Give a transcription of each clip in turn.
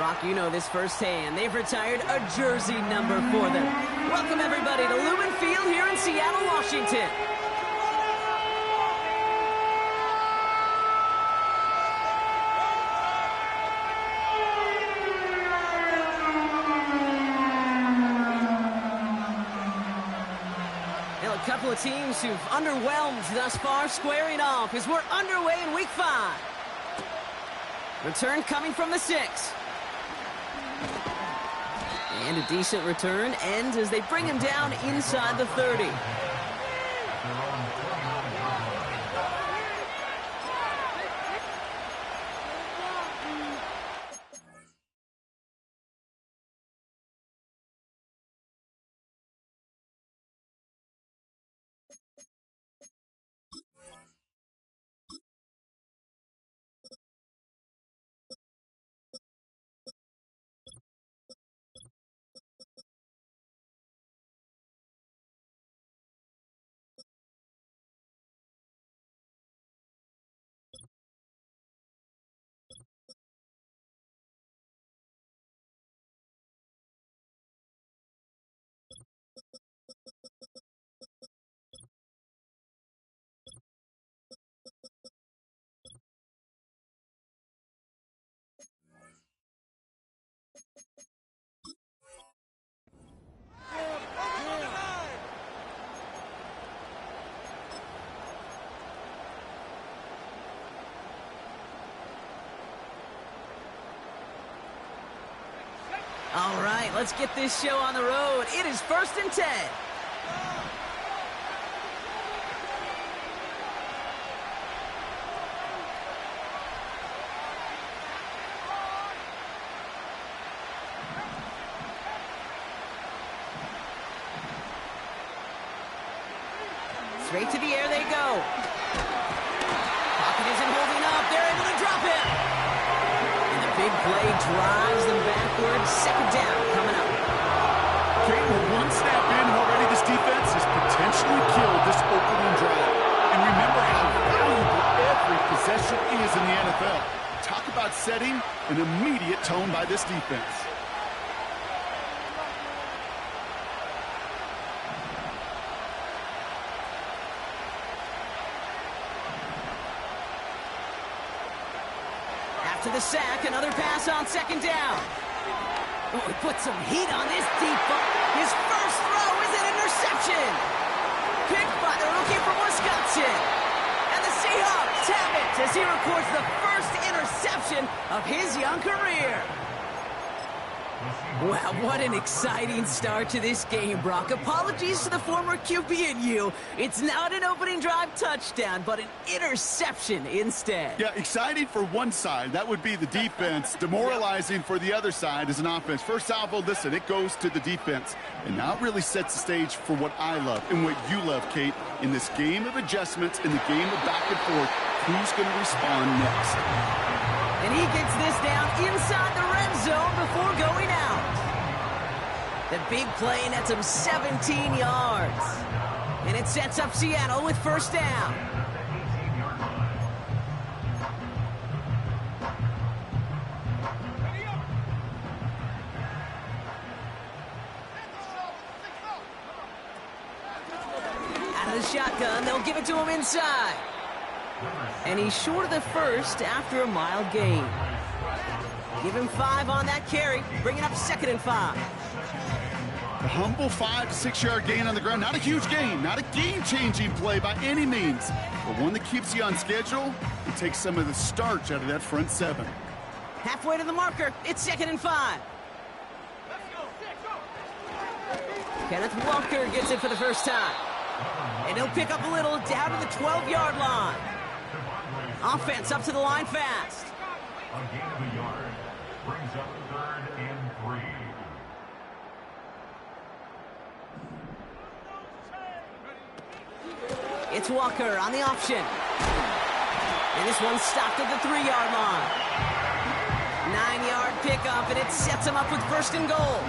Brock, you know this firsthand. They've retired a jersey number for them. Welcome, everybody, to Lumen Field here in Seattle, Washington. Well, a couple of teams who've underwhelmed thus far squaring off as we're underway in Week 5. Return coming from the 6. And a decent return ends as they bring him down inside the 30. All right, let's get this show on the road. It is 1st and 10. Straight to the air they go. Pocket isn't holding up. They're able to drop it. And the big play drives them backwards. 2nd down coming up. Kate, with one snap in already, this defense has potentially killed this opening drive. And remember how valuable every possession is in the NFL. Talk about setting an immediate tone by this defense. To the sack, another pass on 2nd down. Oh, he put some heat on this deep ball. His first throw is an interception. Picked by the rookie from Wisconsin. And the Seahawks have it as he records the first interception of his young career. Wow, what an exciting start to this game, Brock. Apologies to the former QB and you. It's not an opening drive touchdown, but an interception instead. Yeah, exciting for one side. That would be the defense. Demoralizing for the other side as an offense. First salvo, listen, it goes to the defense. And now it really sets the stage for what I love and what you love, Kate, in this game of adjustments, in the game of back and forth. Who's going to respond next? And he gets this down inside the red zone before going out. The big play nets him 17 yards. And it sets up Seattle with 1st down. Out of the shotgun, they'll give it to him inside. And he's short of the first after a mile gain. Give him 5 on that carry, bringing up 2nd and 5. A humble 5 to 6 yard gain on the ground. Not a huge gain, not a game-changing play by any means, but one that keeps you on schedule and takes some of the starch out of that front 7. Halfway to the marker, it's 2nd and 5. Kenneth Walker gets it for the first time. And he'll pick up a little down to the 12-yard line. Offense up to the line fast. A gain of a yard brings up 3rd and 3. It's Walker on the option. And this one's stopped at the 3-yard line. 9-yard pickup, and it sets him up with 1st and goal.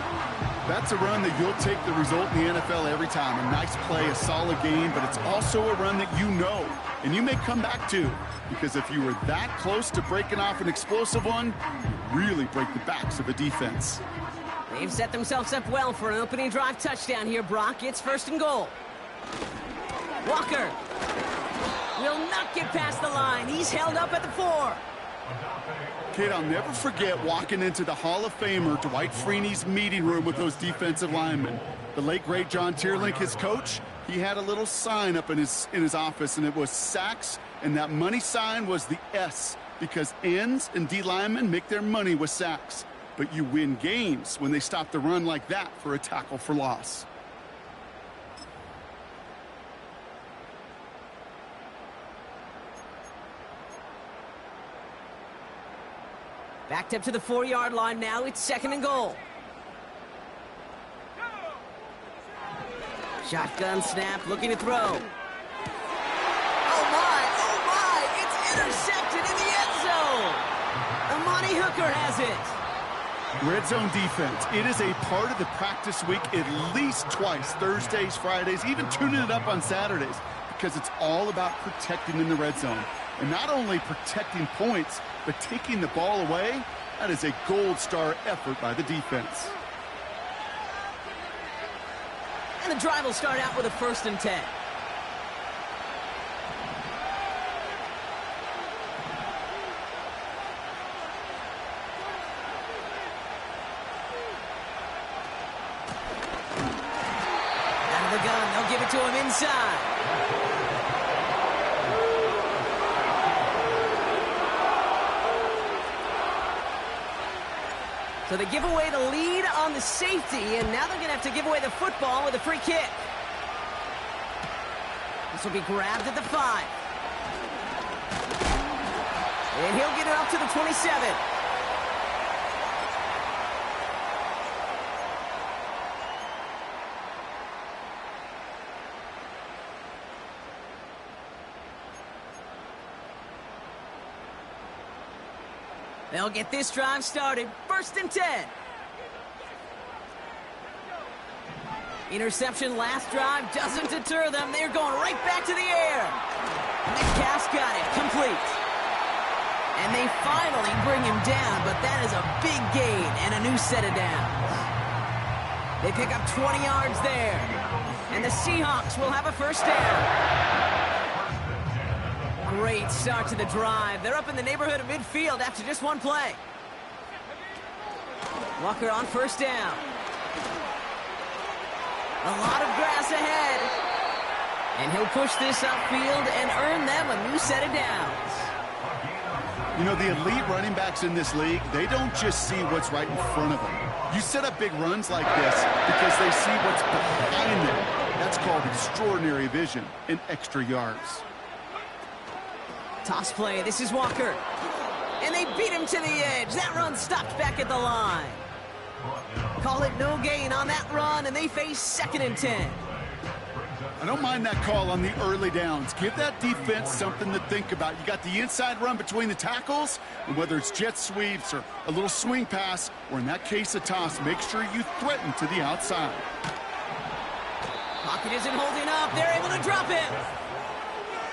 That's a run that you'll take the result in the NFL every time. A nice play, a solid game, but it's also a run that you know and you may come back to, because if you were that close to breaking off an explosive one, you really break the backs of a defense. They've set themselves up well for an opening drive touchdown here, Brock. It's 1st and goal. Walker will not get past the line. He's held up at the 4. Kate, I'll never forget walking into the Hall of Famer Dwight Freeney's meeting room with those defensive linemen. The late, great John Tierlink, his coach, he had a little sign up in his office, and it was sacks, and that money sign was the S, because ends and D linemen make their money with sacks. But you win games when they stop the run like that for a tackle for loss. Backed up to the 4-yard line now. It's 2nd and goal. Shotgun snap, looking to throw. Oh my, it's intercepted in the end zone. Amani Hooker has it. Red zone defense. It is a part of the practice week at least twice, Thursdays, Fridays, even tuning it up on Saturdays, because it's all about protecting in the red zone. And not only protecting points, but taking the ball away. That is a gold star effort by the defense. And the drive will start out with a 1st and 10. Out of the gun, they'll give it to him inside. So they give away the lead on the safety, and now they're going to have to give away the football with a free kick. This will be grabbed at the 5. And he'll get it up to the 27. They'll get this drive started. 1st and 10. Interception last drive doesn't deter them. They're going right back to the air. Metcalf's got it. Complete. And they finally bring him down, but that is a big gain and a new set of downs. They pick up 20 yards there. And the Seahawks will have a 1st down. Great start to the drive. They're up in the neighborhood of midfield after just one play. Walker on 1st down. A lot of grass ahead. And he'll push this upfield and earn them a new set of downs. You know, the elite running backs in this league, they don't just see what's right in front of them. You set up big runs like this because they see what's behind them. That's called extraordinary vision and extra yards. Toss play. This is Walker. And they beat him to the edge. That run stopped back at the line. Call it no gain on that run, and they face 2nd and 10. I don't mind that call on the early downs. Give that defense something to think about. You got the inside run between the tackles, and whether it's jet sweeps or a little swing pass, or in that case a toss, make sure you threaten to the outside. Pocket isn't holding up. They're able to drop him.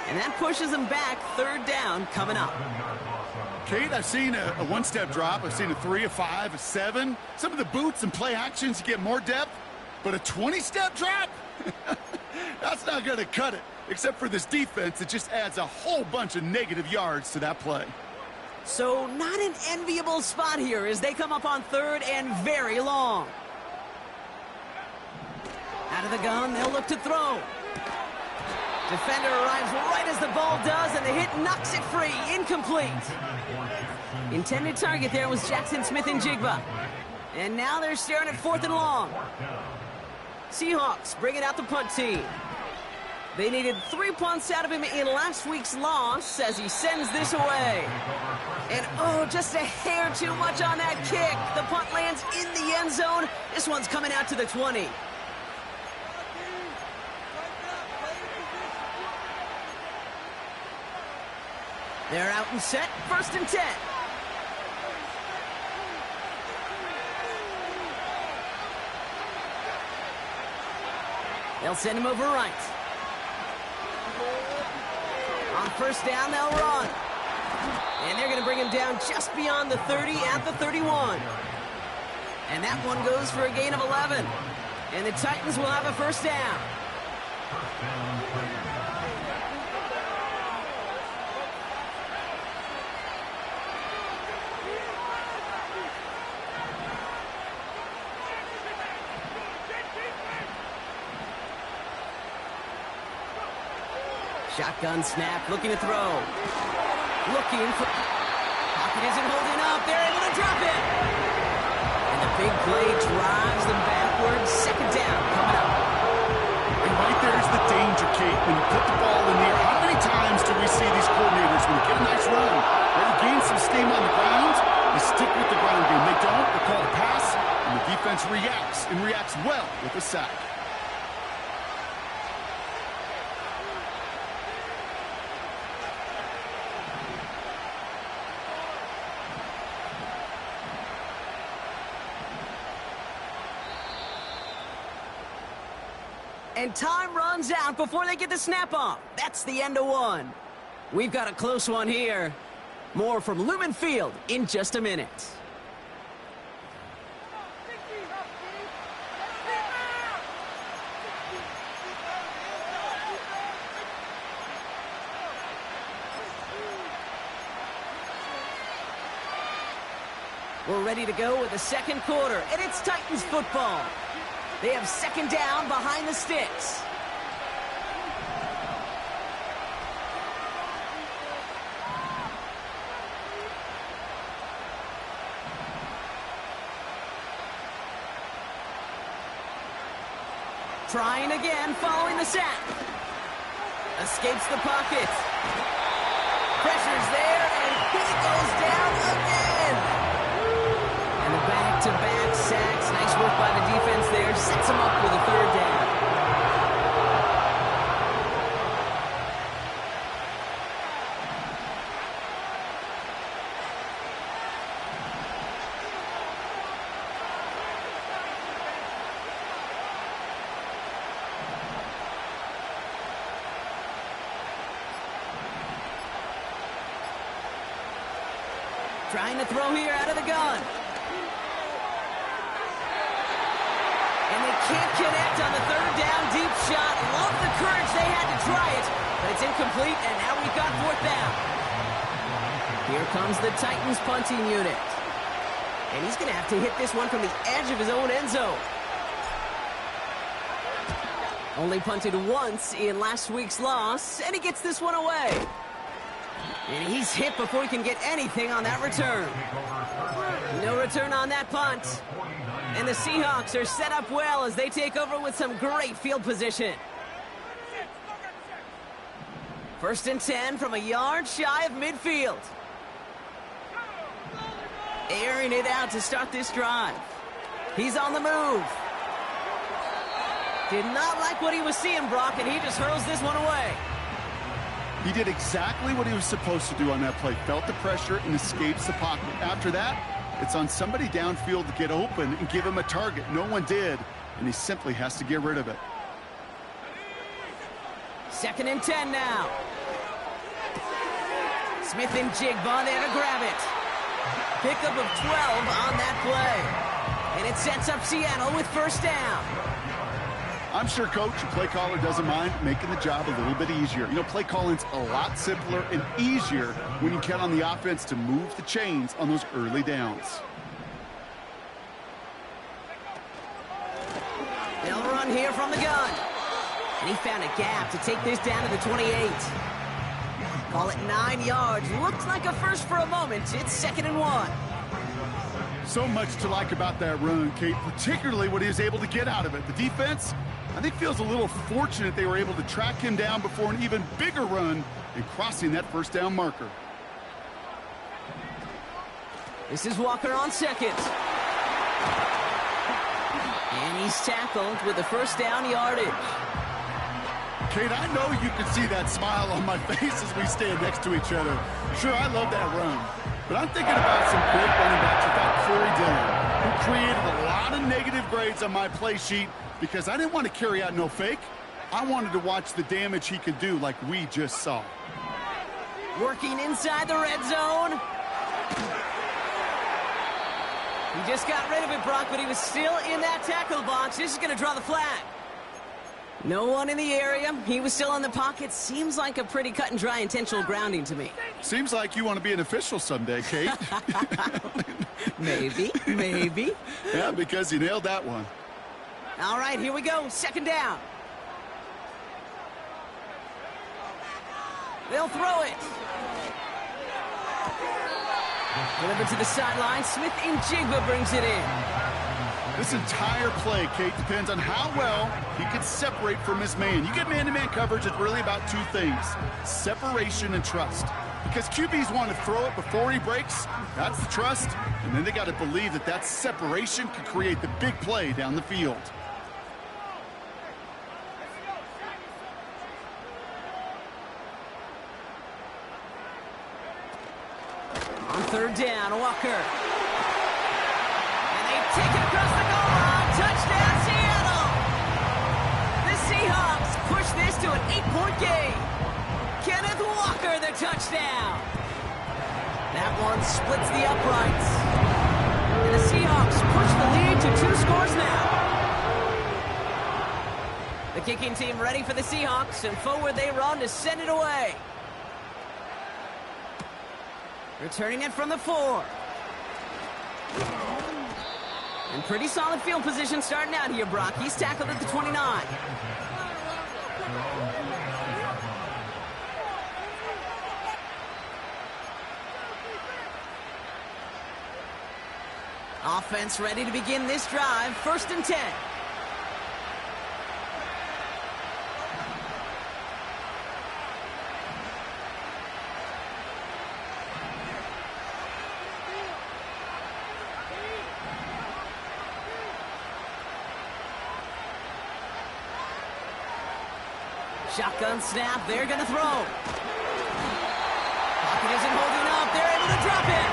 And that pushes them back. 3rd down coming up. Kate, I've seen a one-step drop. I've seen a 3, a 5, a 7. Some of the boots and play actions, you get more depth. But a 20-step drop? That's not going to cut it. Except for this defense, it just adds a whole bunch of negative yards to that play. So not an enviable spot here as they come up on 3rd and very long. Out of the gun, they'll look to throw. Defender arrives right as the ball does, and the hit knocks it free. Incomplete. Intended target there was Jackson Smith-Njigba. And now they're staring at 4th and long. Seahawks bringing out the punt team. They needed 3 punts out of him in last week's loss as he sends this away. And oh, just a hair too much on that kick. The punt lands in the end zone. This one's coming out to the 20. They're out and set. 1st and 10. They'll send him over right. On first down, they'll run. And they're going to bring him down just beyond the 30 at the 31. And that one goes for a gain of 11. And the Titans will have a first down. Shotgun snap, looking to throw. Looking for... Pocket isn't holding up. They're able to drop it. And the big play drives them backwards. Second down coming up. And right there's the danger, Kate. When you put the ball in the air, how many times do we see these coordinators, when you get a nice run, or you gain some steam on the ground, you stick with the ground game. They don't, they call a pass, and the defense reacts, and reacts well with a sack. And time runs out before they get the snap off. That's the end of one. We've got a close one here. More from Lumen Field in just a minute. We're ready to go with the second quarter, and it's Titans football. They have second down behind the sticks. Trying again following the sack. Escapes the pocket. Pressure's there, and he goes down again. And the back-to-back sacks. Nice work by the defense there. Sets him up with a third down. Trying to throw here out of the gun. And they can't connect on the third down deep shot. Love the courage they had to try it, but it's incomplete, and now we've got fourth down. Here comes the Titans punting unit. And he's going to have to hit this one from the edge of his own end zone. Only punted once in last week's loss, and he gets this one away. And he's hit before he can get anything on that return. No return on that punt. And the Seahawks are set up well as they take over with some great field position. First and 10 from a yard shy of midfield. Airing it out to start this drive. He's on the move. Did not like what he was seeing, Brock, and he just hurls this one away. He did exactly what he was supposed to do on that play. Felt the pressure and escapes the pocket. After that, it's on somebody downfield to get open and give him a target. No one did, and he simply has to get rid of it. Second and 10 now. Smith and Jigba there to grab it. Pickup of 12 on that play. And it sets up Seattle with first down. I'm sure Coach, the play caller, doesn't mind making the job a little bit easier. You know, play calling's a lot simpler and easier when you count on the offense to move the chains on those early downs. They'll run here from the gun. And he found a gap to take this down to the 28. Call it 9 yards. Looks like a first for a moment. It's second and 1. So much to like about that run, Kate, particularly what he was able to get out of it. The defense, I think, feels a little fortunate they were able to track him down before an even bigger run and crossing that first down marker. This is Walker on second. And he's tackled with the first down yardage. Kate, I know you can see that smile on my face as we stand next to each other. Sure, I love that run. But I'm thinking about some great running backs without Corey Dillon, who created a lot of negative grades on my play sheet Because I didn't want to carry out no fake. I wanted to watch the damage he could do like we just saw. Working inside the red zone. He just got rid of it, Brock, but he was still in that tackle box. This is going to draw the flag. No one in the area. He was still in the pocket. Seems like a pretty cut and dry intentional grounding to me. Seems like you want to be an official someday, Kate. Maybe, maybe. Yeah, because you nailed that one. All right, here we go. Second down. They'll throw it. Delivered to the sideline. Smith and Jigba brings it in. This entire play, Kate, depends on how well he can separate from his man. You get man-to-man coverage, it's really about two things: separation and trust. Because QBs want to throw it before he breaks. That's the trust. And then they got to believe that that separation could create the big play down the field. On third down, Walker. And they take it across the goal line. Touchdown, Seattle. The Seahawks push this to an 8-point game. Kenneth Walker, the touchdown. That one splits the uprights. And the Seahawks push the lead to 2 scores now. The kicking team ready for the Seahawks, and forward they run to send it away. Returning it from the 4. And pretty solid field position starting out here, Brock. He's tackled at the 29. Offense ready to begin this drive. 1st and 10. Shotgun snap, they're going to throw. Pocket isn't holding up, they're able to drop it.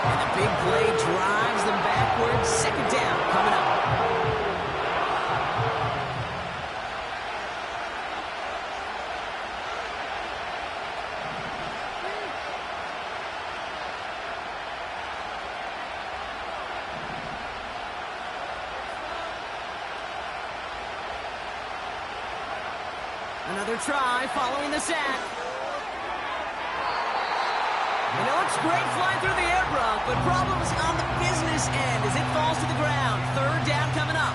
And the big play drives them backwards. 2nd down coming up. Another try following the sack. And it looks great flying through the air, Brock, but problems on the business end as it falls to the ground. 3rd down coming up.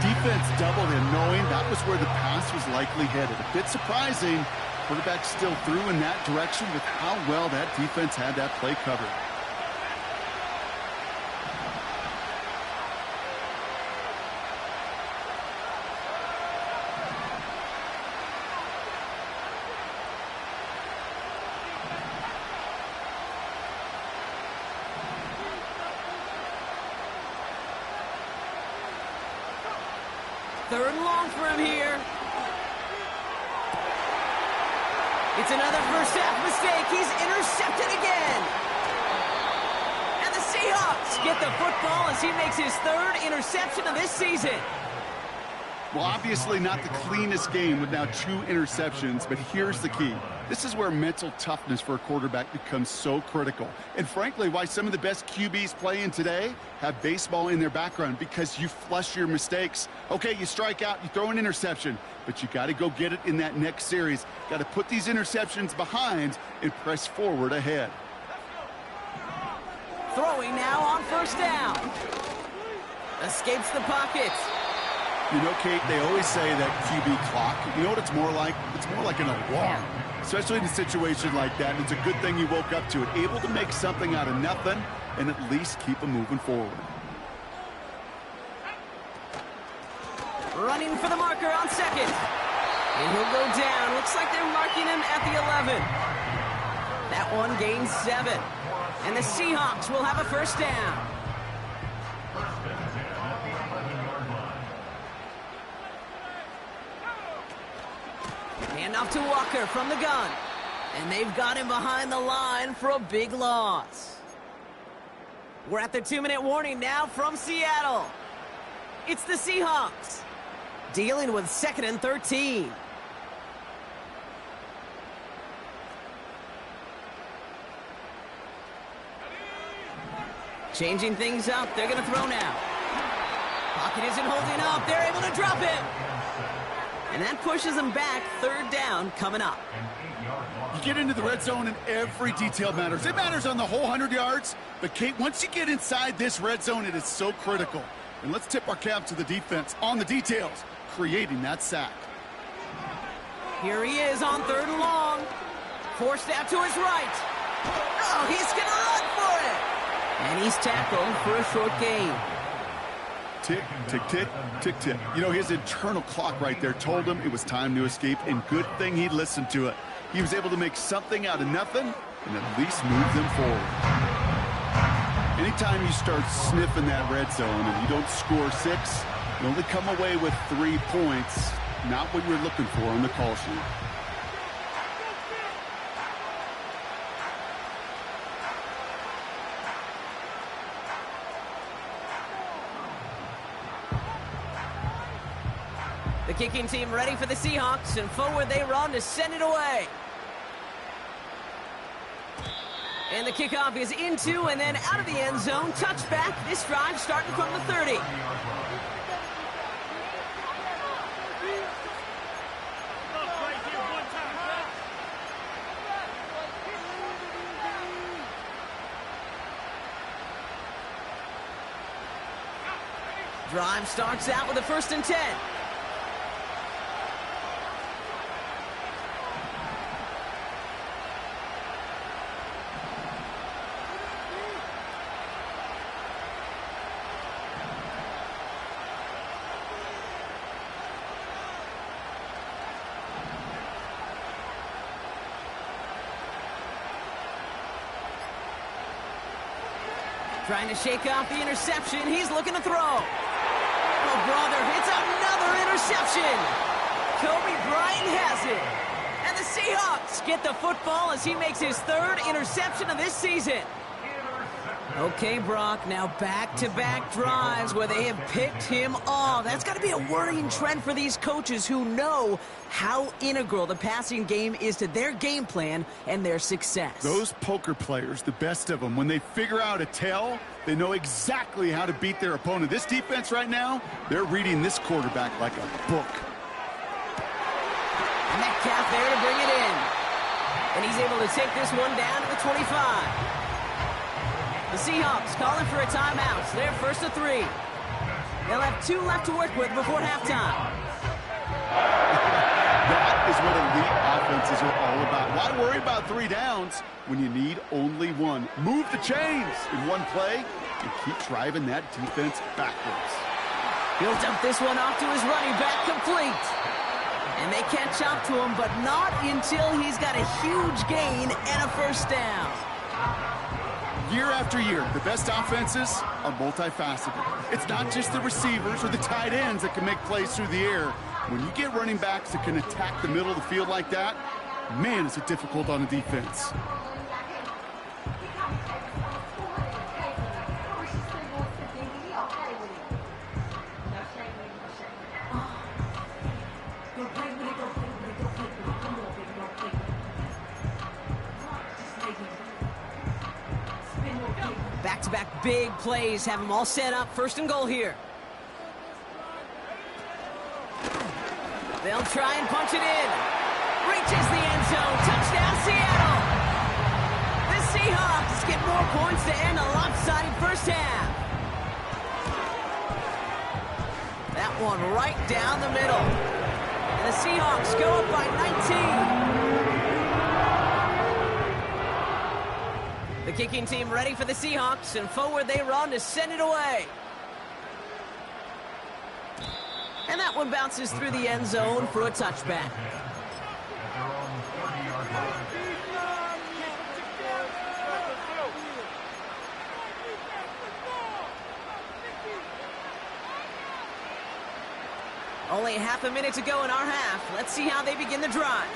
Defense doubled him, knowing that was where the pass was likely headed. A bit surprising. Quarterback still threw in that direction with how well that defense had that play covered. Third and long for him here. It's another first half mistake. He's intercepted again. And the Seahawks get the football as he makes his 3rd interception of this season. Well, obviously not the cleanest game with now 2 interceptions, but here's the key. This is where mental toughness for a quarterback becomes so critical. And frankly, why some of the best QBs playing today have baseball in their background, because you flush your mistakes. Okay, you strike out, you throw an interception, but you got to go get it in that next series. Got to put these interceptions behind and press forward ahead. Throwing now on 1st down. Escapes the pocket. You know, Kate, they always say that QB clock, you know what it's more like? It's more like an alarm, especially in a situation like that. It's a good thing you woke up to it, able to make something out of nothing and at least keep them moving forward. Running for the marker on 2nd. And he'll go down. Looks like they're marking him at the 11. That one gains 7. And the Seahawks will have a 1st down. Handoff to Walker from the gun. And they've got him behind the line for a big loss. We're at the 2-minute warning now from Seattle. It's the Seahawks. Dealing with 2nd and 13. Changing things up. They're going to throw now. Pocket isn't holding up. They're able to drop it. And that pushes them back. 3rd down coming up. You get into the red zone and every detail matters. It matters on the whole 100 yards. But, Kate, once you get inside this red zone, it is so critical. And let's tip our cap to the defense on the details, creating that sack. Here he is on 3rd and long. Forced out to his right. Oh, he's going to run for it. And he's tackled for a short gain. Tick, tick, tick, tick, tick. You know, his internal clock right there told him it was time to escape, and good thing he listened to it. He was able to make something out of nothing and at least move them forward. Anytime you start sniffing that red zone and you don't score 6, you only come away with 3 points. Not what you're looking for on the call sheet. The kicking team ready for the Seahawks, and forward they run to send it away. And the kickoff is into and then out of the end zone. Touchback. This drive starting from the 30. Drive starts out with a 1st and 10. Trying to shake off the interception. He's looking to throw. Oh, brother, it's another interception. Kobe Bryant has it. And the Seahawks get the football as he makes his 3rd interception of this season. Okay, Brock, now back-to-back drives where they have picked him off. That's got to be a worrying trend for these coaches who know how integral the passing game is to their game plan and their success. Those poker players, the best of them, when they figure out a tell, they know exactly how to beat their opponent. This defense right now, they're reading this quarterback like a book. Metcalf there to bring it in. And he's able to take this one down to the 25. The Seahawks calling for a timeout. They're 1st and 3. They'll have 2 left to work with before halftime. That is what elite offenses are all about. Why worry about 3 downs when you need only 1? Move the chains in one play and keep driving that defense backwards. He'll dump this one off to his running back, complete. And they catch up to him, but not until he's got a huge gain and a 1st down. Year after year, the best offenses are multifaceted. It's not just the receivers or the tight ends that can make plays through the air. When you get running backs that can attack the middle of the field like that, man, is it difficult on a defense. Back-to-back big plays have them all set up. 1st and goal here. They'll try and punch it in. Reaches the end zone. Touchdown, Seattle. The Seahawks get more points to end a lopsided 1st half. That one right down the middle. And the Seahawks go up by 19. The kicking team ready for the Seahawks, and forward they run to send it away. And that one bounces through the end zone for a touchback. Only half a minute to go in our half. Let's see how they begin the drive.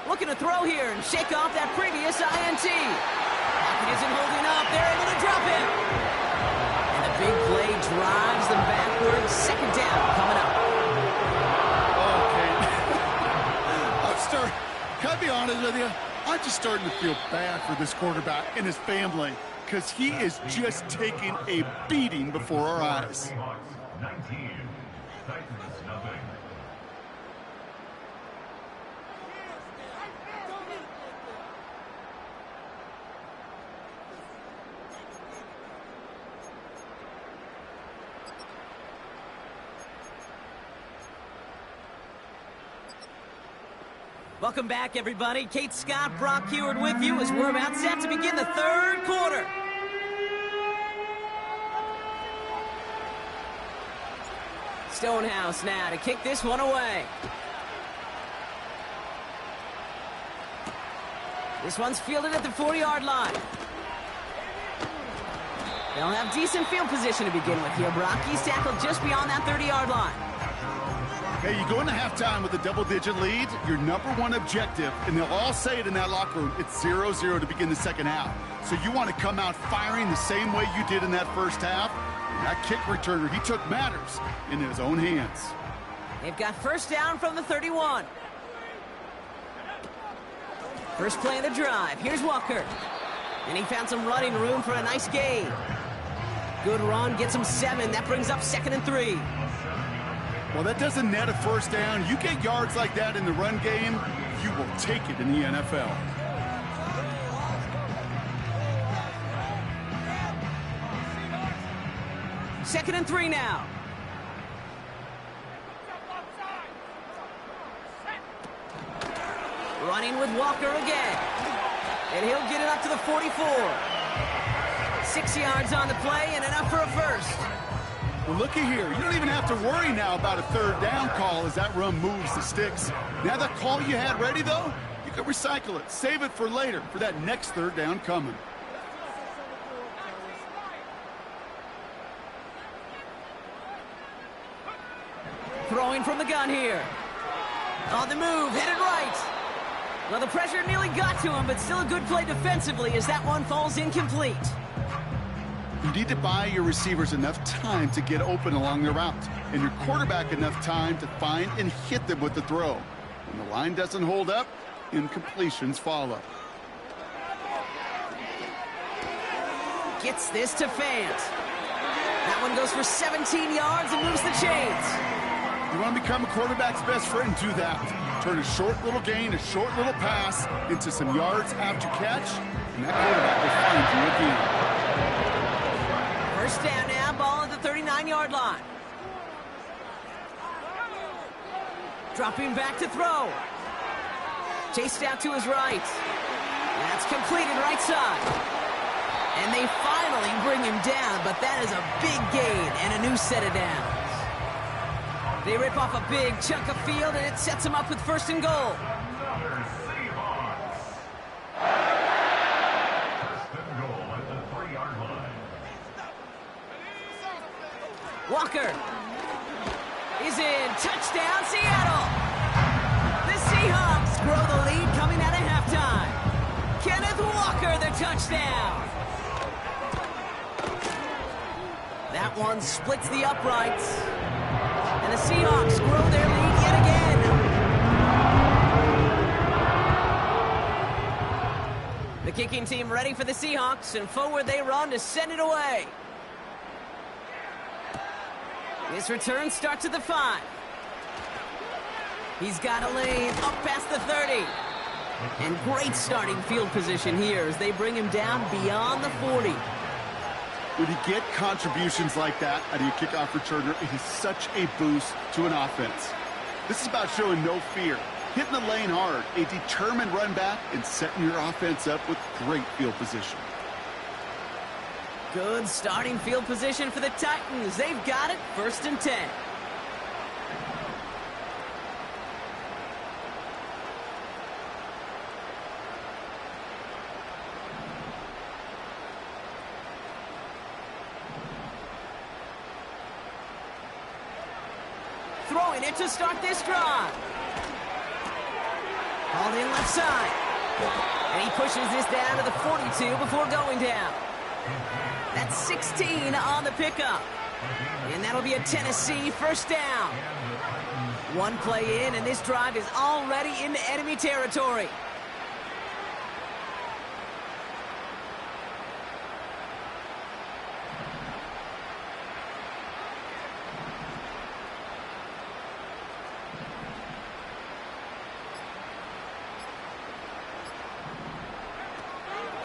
Looking to throw here and shake off that previous INT. Pocket isn't holding up. They're able to drop him. And the big play drives them backwards. Second down coming up. Okay. Can I be honest with you? I'm just starting to feel bad for this quarterback and his family because he is just taking a beating before our eyes. Seahawks 19, Titans nothing. Welcome back, everybody. Kate Scott, Brock Heward with you as we're about set to begin the third quarter. Stonehouse now to kick this one away. This one's fielded at the 40-yard line. They'll have decent field position to begin with here, Brock. He's tackled just beyond that 30-yard line. Hey, you go into halftime with a double-digit lead, your number one objective, and they'll all say it in that locker room, it's 0-0 to begin the second half. So you want to come out firing the same way you did in that first half. And that kick returner, he took matters in his own hands. They've got first down from the 31. First play of the drive. Here's Walker. And he found some running room for a nice gain. Good run, gets him 7. That brings up 2nd and 3. Well, that doesn't net a first down. You get yards like that in the run game, you will take it in the NFL. Second and 3 now. Running with Walker again. And he'll get it up to the 44. 6 yards on the play and enough for a first. Well, looky here. You don't even have to worry now about a third down call as that run moves the sticks. Now that call you had ready, though, you can recycle it. Save it for later, for that next third down coming. Throwing from the gun here. On the move, headed right. Well, the pressure nearly got to him, but still a good play defensively as that one falls incomplete. You need to buy your receivers enough time to get open along their route, and your quarterback enough time to find and hit them with the throw. When the line doesn't hold up, incompletions follow. Gets this to Fant. That one goes for 17 yards and moves the chains. You want to become a quarterback's best friend, do that. Turn a short little gain, a short little pass into some yards after catch, and that quarterback will find you again. First down now, ball at the 39-yard line. Dropping back to throw. Chased out to his right. That's completed right side. And they finally bring him down, but that is a big gain and a new set of downs. They rip off a big chunk of field, and it sets them up with first and goal. Another Seahawks. First and goal at the 3-yard line. Walker is in. Touchdown, Seattle. The Seahawks grow the lead coming out of halftime. Kenneth Walker, the touchdown. That one splits the uprights. And the Seahawks grow their lead yet again. The kicking team ready for the Seahawks, and forward they run to send it away. This return starts at the 5. He's got a lane up past the 30. And great starting field position here as they bring him down beyond the 40. When you get contributions like that out of your kickoff returner, it is such a boost to an offense. This is about showing no fear, hitting the lane hard, a determined run back, and setting your offense up with great field position. Good starting field position for the Titans. They've got it, 1st and 10. Throwing it to start this drive. Called in left side. And he pushes this down to the 42 before going down. That's 16 on the pickup. And that'll be a Tennessee first down. One play in, and this drive is already into enemy territory.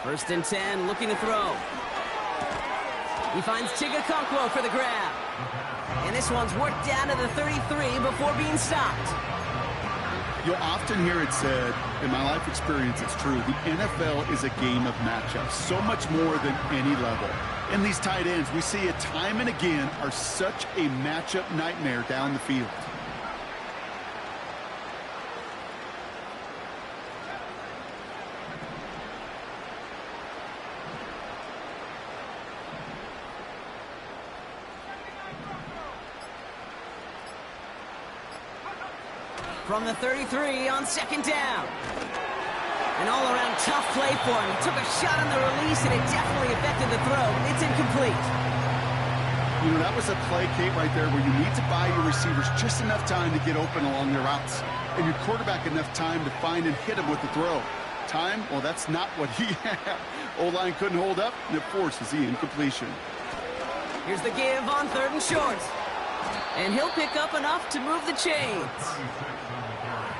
First and 10, looking to throw. He finds Tigakonkwo for the grab. And this one's worked down to the 33 before being stopped. You'll often hear it said, in my life experience, it's true, the NFL is a game of matchups, so much more than any level. And these tight ends, we see it time and again, are such a matchup nightmare down the field. From the 33 on second down. An all-around tough play for him. He took a shot on the release, and it definitely affected the throw. It's incomplete. You know, that was a play, Kate, right there, where you need to buy your receivers just enough time to get open along their routes, and your quarterback enough time to find and hit him with the throw. Time? Well, that's not what he had. O-line couldn't hold up, and it forces the incompletion. Here's the give on third and short. And he'll pick up enough to move the chains.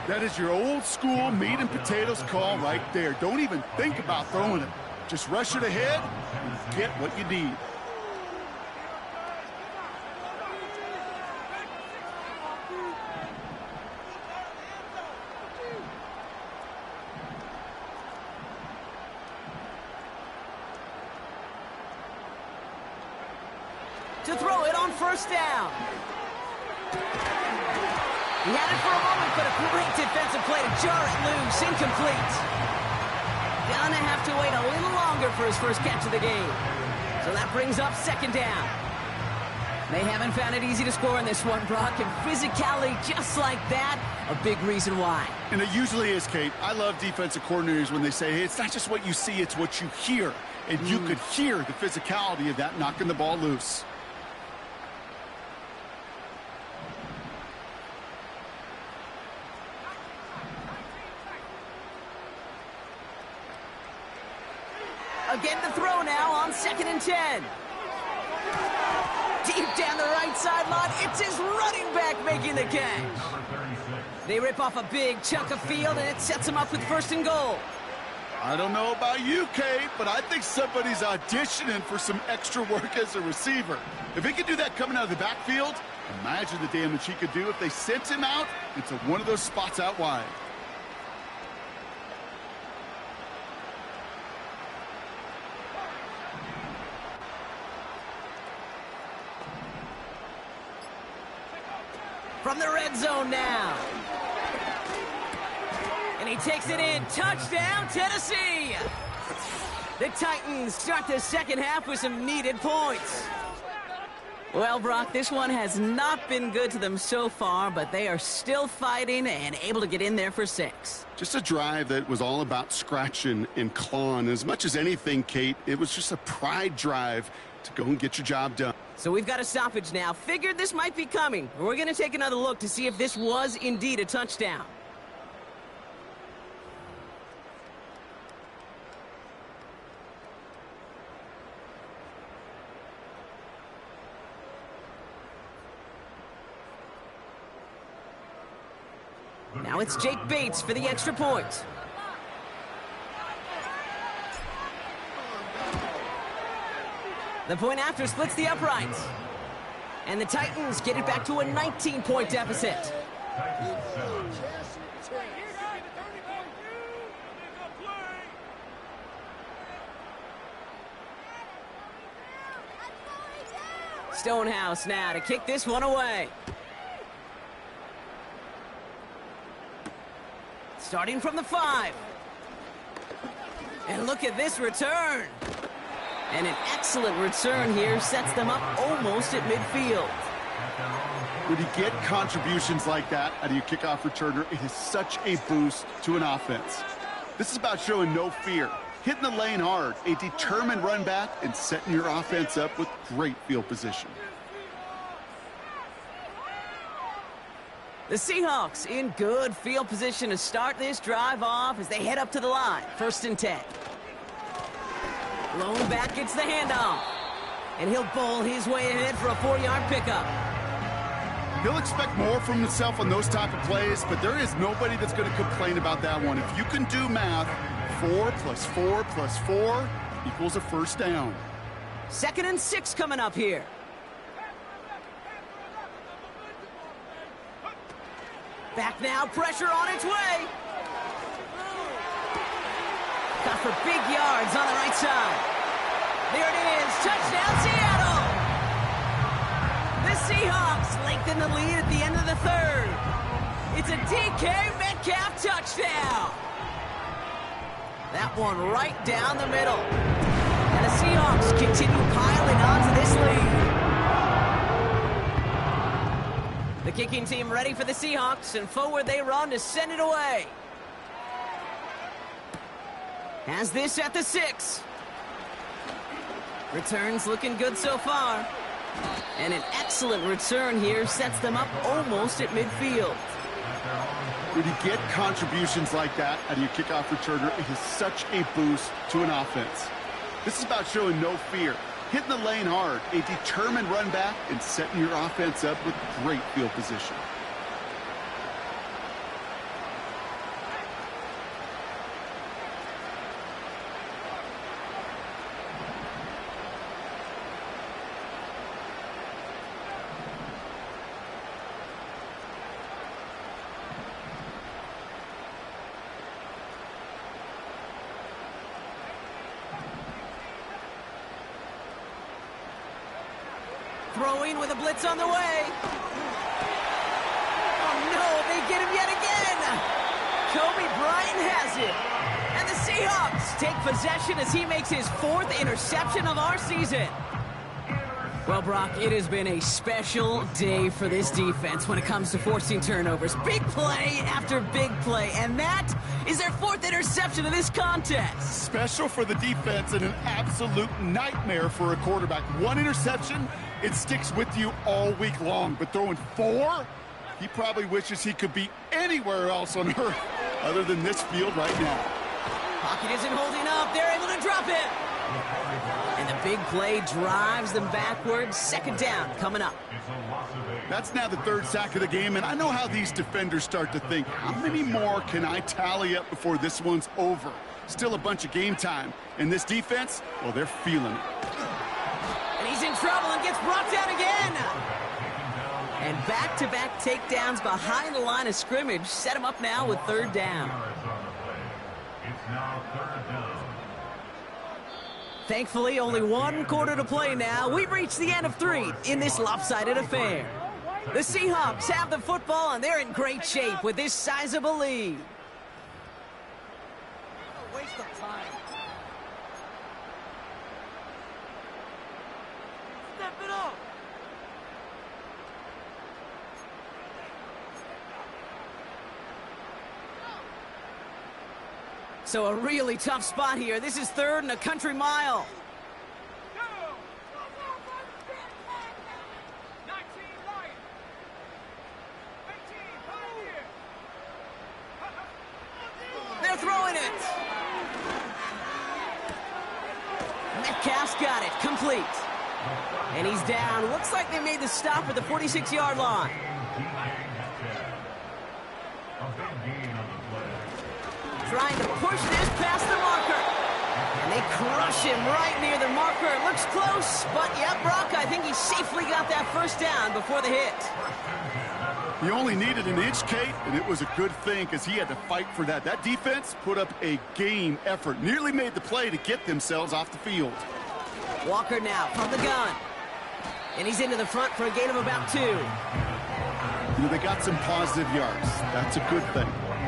That is your old school meat and potatoes call right there. Don't even think about throwing it. Just rush it ahead and get what you need. To throw it on first down. He had it for a moment, but a great defensive play to jar it loose. Incomplete. Gonna have to wait a little longer for his first catch of the game. So that brings up second down. They haven't found it easy to score in this one, Brock, and physicality just like that, a big reason why. And it usually is, Kate. I love defensive coordinators when they say, hey, it's not just what you see, it's what you hear. And you could hear the physicality of that knocking the ball loose. Again to throw now on second and 10. Deep down the right sideline, it's his running back making the catch. They rip off a big chunk of field, and it sets him up with first and goal. I don't know about you, Kate, but I think somebody's auditioning for some extra work as a receiver. If he could do that coming out of the backfield, imagine the damage he could do if they sent him out into one of those spots out wide. From the red zone now. And he takes it in. Touchdown, Tennessee! The Titans start the second half with some needed points. Well, Brock, this one has not been good to them so far, but they are still fighting and able to get in there for 6. Just a drive that was all about scratching and clawing. As much as anything, Kate, it was just a pride drive to go and get your job done. So we've got a stoppage now. Figured this might be coming. We're going to take another look to see if this was indeed a touchdown. Now it's Jake Bates for the extra point. The point after splits the uprights. And the Titans get it back to a 19-point deficit. Stonehouse now to kick this one away. Starting from the 5. And look at this return. And an excellent return here sets them up almost at midfield. When you get contributions like that out of your kickoff returner, it is such a boost to an offense. This is about showing no fear, hitting the lane hard, a determined run back, and setting your offense up with great field position. The Seahawks in good field position to start this drive off as they head up to the line. 1st and 10. Lone back gets the handoff. And he'll bowl his way ahead for a 4-yard pickup. He'll expect more from himself on those type of plays, but there is nobody that's going to complain about that one. If you can do math, 4 + 4 + 4 equals a 1st down. 2nd and 6 coming up here. Back now, pressure on its way. Got for big yards on the right side. There it is, touchdown Seattle! The Seahawks lengthen the lead at the end of the 3rd. It's a DK Metcalf touchdown. That one right down the middle. And the Seahawks continue piling onto this lead. The kicking team ready for the Seahawks, and forward they run to send it away. Has this at the 6. Returns looking good so far. And an excellent return here sets them up almost at midfield. When you get contributions like that out of your kickoff returner, it is such a boost to an offense. This is about showing no fear, hitting the lane hard, a determined run back, and setting your offense up with great field position. Throwing with a blitz on the way. Oh no, they get him yet again. Kobe Bryant has it. And the Seahawks take possession as he makes his 4th interception of our season. Well, Brock, it has been a special day for this defense when it comes to forcing turnovers. Big play after big play, and that is their 4th interception of this contest. Special for the defense and an absolute nightmare for a quarterback. 1 interception, it sticks with you all week long, but throwing 4, he probably wishes he could be anywhere else on earth other than this field right now. Pocket isn't holding up. They're able to drop it. And the big play drives them backwards. 2nd down coming up. That's now the 3rd sack of the game, and I know how these defenders start to think, how many more can I tally up before this one's over? Still a bunch of game time. And this defense, well, they're feeling it. And he's in trouble and gets brought down again. And back-to-back takedowns behind the line of scrimmage set him up now with 3rd down. It's now 3rd down. Thankfully, only 1 quarter to play now. We've reached the end of 3 in this lopsided affair. The Seahawks have the football, and they're in great shape with this sizable lead. Waste of time. Step it up. So a really tough spot here. This is 3rd and a country mile. They're throwing it. Metcalf's got it. Complete. And he's down. Looks like they made the stop at the 46-yard line. Trying to push this past the marker. And they crush him right near the marker. It looks close, but yeah, Brock, I think he safely got that 1st down before the hit. He only needed an inch, Kate, and it was a good thing because he had to fight for that. That defense put up a game effort, nearly made the play to get themselves off the field. Walker now from the gun. And he's into the front for a gain of about 2. You know, they got some positive yards. That's a good thing.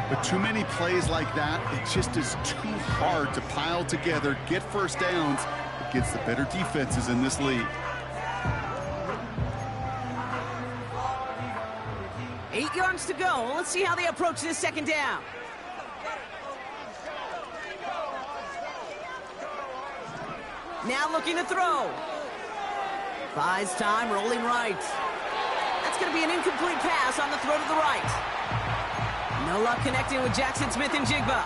But too many plays like that, it just is too hard to pile together, get 1st downs against the better defenses in this league. downs to go. Let's see how they approach this second down. Now looking to throw. Buys time, rolling right. That's going to be an incomplete pass on the throw to the right. No luck connecting with Jackson Smith and Jigba.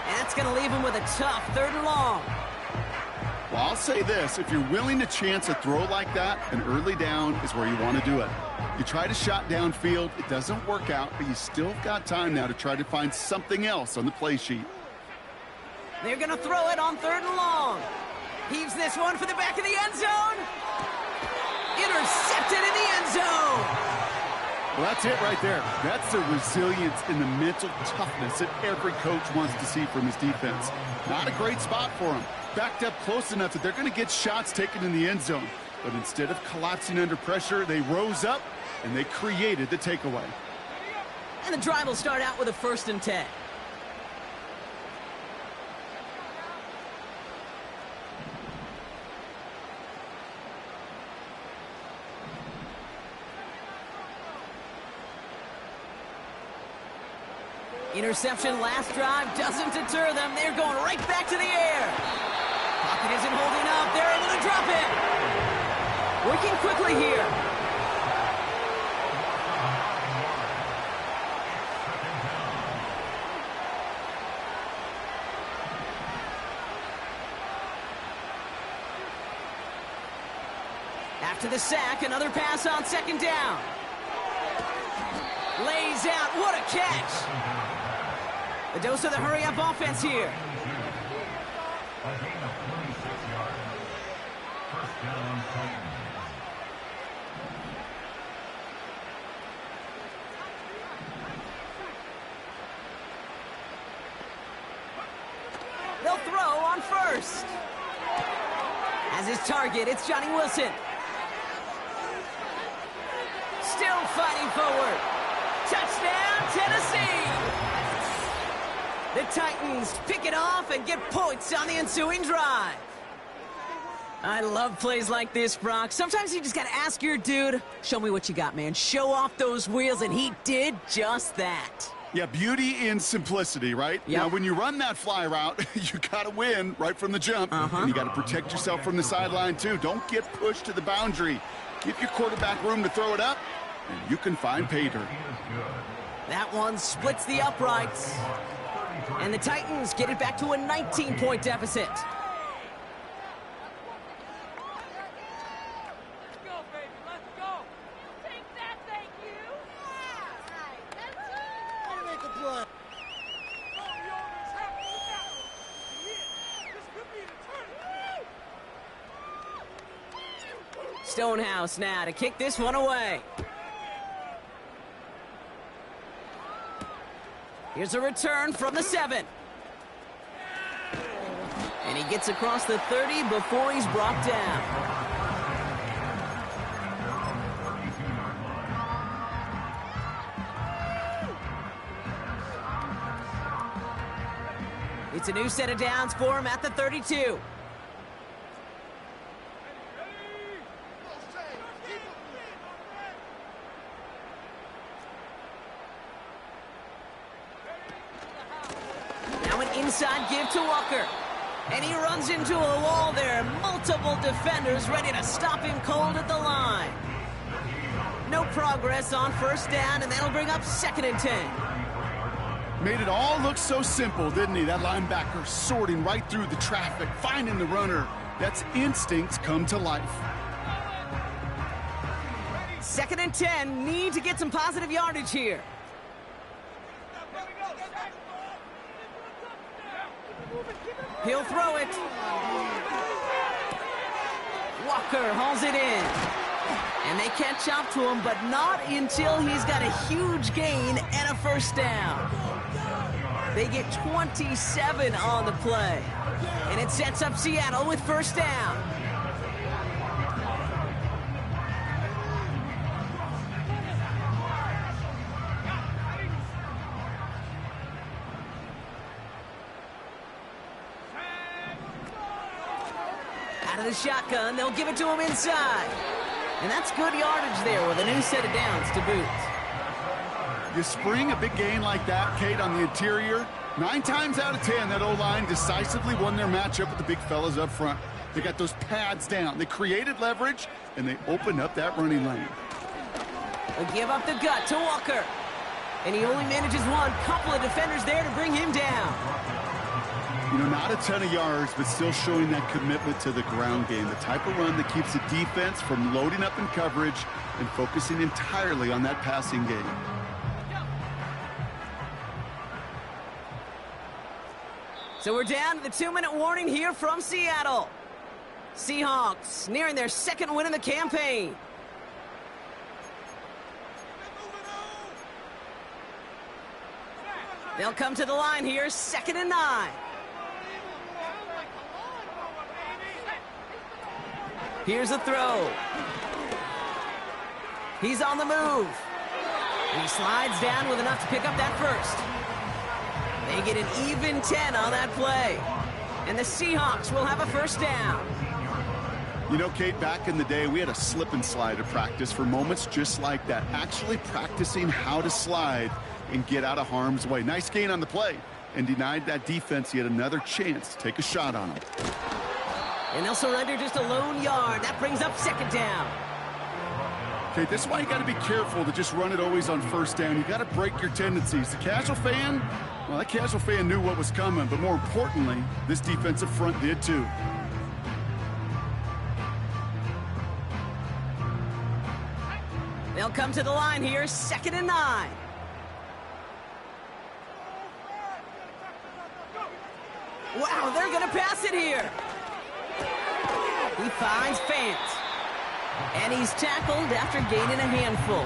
And that's going to leave him with a tough 3rd and long. Well, I'll say this. If you're willing to chance a throw like that, an early down is where you want to do it. You try to shot downfield, it doesn't work out, but you still got time now to try to find something else on the play sheet. They're going to throw it on 3rd and long. Heaves this one for the back of the end zone. Intercepted in the end zone. Well, that's it right there. That's the resilience and the mental toughness that every coach wants to see from his defense. Not a great spot for him. Backed up close enough that they're going to get shots taken in the end zone. But instead of collapsing under pressure, they rose up and they created the takeaway. And the drive will start out with a 1st and 10. Interception last drive doesn't deter them. They're going right back to the air. Pocket isn't holding up. They're able to drop it. Working quickly here. After the sack, another pass on 2nd down. Lays out. What a catch. A dose of the hurry-up offense here. A gain of 26 yards. First down, Titans. They'll throw on 1st. As his target, it's Johnny Wilson. Still fighting forward. Touchdown, Tennessee! The Titans pick it off and get points on the ensuing drive. I love plays like this, Brock. Sometimes you just got to ask your dude, show me what you got, man. Show off those wheels, and he did just that. Yeah, beauty in simplicity, right? Yep. Now, when you run that fly route, you got to win right from the jump. And you got to protect yourself from the sideline, too. Don't get pushed to the boundary. Give your quarterback room to throw it up, and you can find pay dirt. That one splits the uprights. And the Titans get it back to a 19-point deficit. Let's go, baby. Let's go. Take that, thank you. Yeah. Make a play. Oh, yo, it's happening. Look out. Yeah, this could be the turn. Stonehouse now to kick this one away. Here's a return from the 7. And he gets across the 30 before he's brought down. It's a new set of downs for him at the 32. Inside give to Walker. And he runs into a wall there. Multiple defenders ready to stop him cold at the line. No progress on 1st down, and that'll bring up 2nd and 10. Made it all look so simple, didn't he? That linebacker sorting right through the traffic, finding the runner. That's instincts come to life. 2nd and 10, need to get some positive yardage here. He'll throw it. Walker hauls it in. And they catch up to him, but not until he's got a huge gain and a 1st down. They get 27 on the play. And it sets up Seattle with 1st down. Out of the shotgun, they'll give it to him inside. And that's good yardage there with a new set of downs to boot. You spring a big gain like that, Kate, on the interior. 9 times out of 10, that O-line decisively won their matchup with the big fellas up front. They got those pads down. They created leverage, and they opened up that running lane. They give up the gut to Walker. And he only manages one. Couple of defenders there to bring him down. You know, not a ton of yards, but still showing that commitment to the ground game. The type of run that keeps the defense from loading up in coverage and focusing entirely on that passing game. So we're down to the 2-minute warning here from Seattle. Seahawks nearing their second win of the campaign. They'll come to the line here, 2nd and 9. Here's a throw. He's on the move. And he slides down with enough to pick up that first. They get an even 10 on that play. And the Seahawks will have a first down. You know, Kate, back in the day, we had a slip and slide at practice for moments just like that. Actually practicing how to slide and get out of harm's way. Nice gain on the play and denied that defense yet another chance to take a shot on them. And they'll surrender just a lone yard. That brings up 2nd down. Okay, this is why you got to be careful to just run it always on first down. You got to break your tendencies. The casual fan, well, that casual fan knew what was coming, but more importantly, this defensive front did too. They'll come to the line here, 2nd and 9. Wow, they're going to pass it here. He finds Fant. And he's tackled after gaining a handful.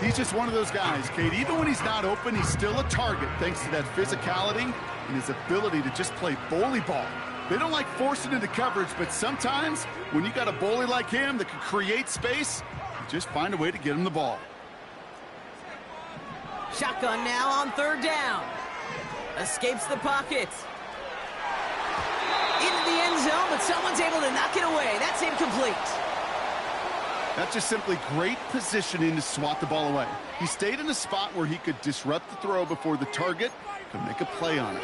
He's just one of those guys, Kate. Even when he's not open, he's still a target thanks to that physicality and his ability to just play bully ball. They don't like forcing into coverage, but sometimes when you got a bully like him that can create space, you just find a way to get him the ball. Shotgun now on 3rd down. Escapes the pocket. Into the end zone, but someone's able to knock it away. That's incomplete. That's just simply great positioning to swat the ball away. He stayed in a spot where he could disrupt the throw before the target could make a play on it.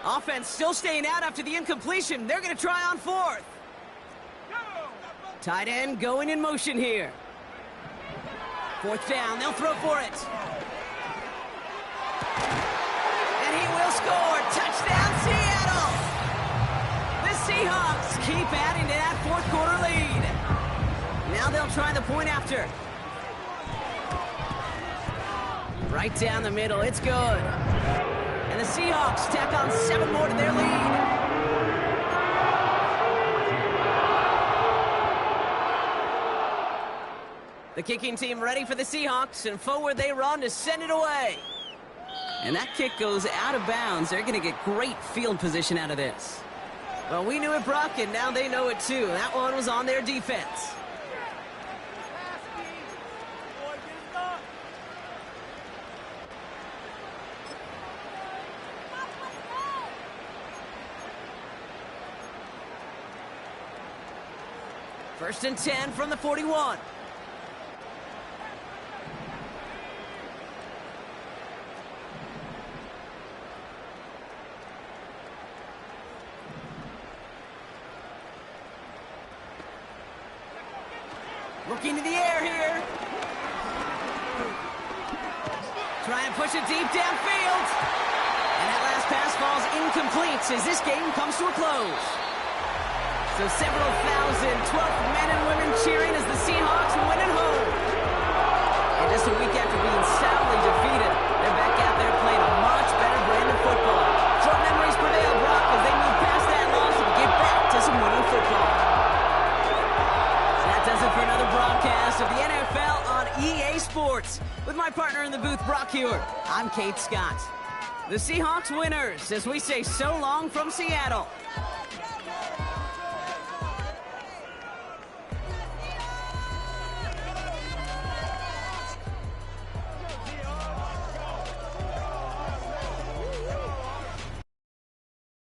Offense still staying out after the incompletion. They're going to try on 4th. Tight end going in motion here. 4th down, they'll throw for it. And he will score. Touchdown, Seattle! The Seahawks keep adding to that 4th quarter lead. Now they'll try the point after. Right down the middle, it's good. And the Seahawks tack on 7 more to their lead. The kicking team ready for the Seahawks, and forward they run to send it away. And that kick goes out of bounds. They're going to get great field position out of this. Well, we knew it, Brock, and now they know it too. That one was on their defense. First and 10 from the 41. Looking to the air here. Try and push it deep downfield. And that last pass falls incomplete as this game comes to a close. So several thousand 12th men and women cheering as the Seahawks win at home. And just a week after being soundly defeated, they're back out there playing a much better brand of football. Short memories prevail, Brock, as they move past that loss and get back to some winning football. That does it for another broadcast of the NFL on EA Sports. With my partner in the booth, Brock Hewitt, I'm Kate Scott. The Seahawks winners as we say so long from Seattle.